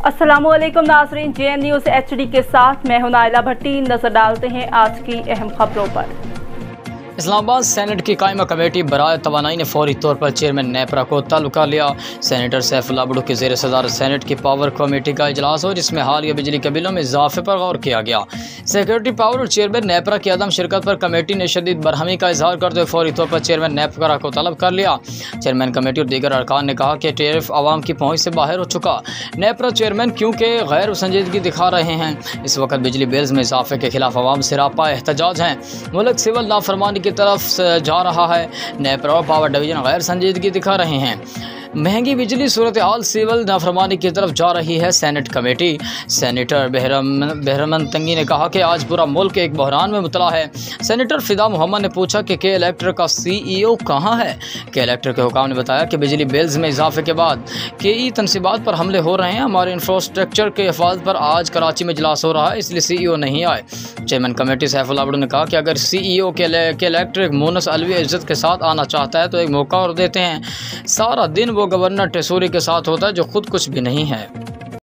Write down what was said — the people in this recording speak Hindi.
अस्सलामुअलैकुम नाज़रीन, JN न्यूज़ HD के साथ मैं हूं नाइला भट्टी। नजर डालते हैं आज की अहम खबरों पर। इस्लामाबाद सेनेट की कायमा कमेटी बराए तवानाई ने फौरी तौर पर चेयरमैन नेपरा को तलब कर लिया। सेनेटर सैफुल्लाह भुट्टो की ज़ेर सदारत सेनेट की पावर कमेटी का इजलास हो, जिसमें हालिया बिजली के बिलों में इजाफे पर गौर किया गया। सेक्रेटरी पावर और चेयरमैन नेपरा की अदम शिरकत पर कमेटी ने शदीद बरहमी का इजहार करते हुए फौरी तौर पर चेयरमैन नेपरा को तलब कर लिया। चेयरमैन कमेटी और दीगर अरकान ने कहा कि टैरिफ आवाम की पहुँच से बाहर हो चुका। नेपरा चेयरमैन क्योंकि गैर संजीदगी दिखा रहे हैं। इस वक्त बिजली बिल्स में इजाफे के खिलाफ आवाम सिरापा एहतजाज हैं। मुल्क सिविल नाफरमानी की तरफ जा रहा है। नेपरा और पावर डिवीजन गैर संजीदगी दिखा रहे हैं। महंगी बिजली सूरत हाल सिविल नाफरमानी की तरफ जा रही है। सेनेट कमेटी सेनेटर बहरमन तंगी ने कहा कि आज पूरा मुल्क एक बहरान में मुबतला है। सेनेटर फिदा मोहम्मद ने पूछा कि के इलेक्ट्रिक का CEO कहाँ है। के इलेक्ट्रिक के हुकाम ने बताया कि बिजली बिल्स में इजाफे के बाद KE तनसीबात पर हमले हो रहे हैं। हमारे इंफ्रास्ट्रक्चर के हिफाजत पर आज कराची में इजलास हो रहा है, इसलिए CEO नहीं आए। चेयरमैन कमेटी सैफुल्लाह भुट्टो ने कहा कि अगर CEO के इलेक्ट्रिक मुनस अलवी इज्जत के साथ आना चाहता है तो एक मौका और देते हैं। सारा दिन वो गवर्नर टेसूरी के साथ होता है जो खुद कुछ भी नहीं है।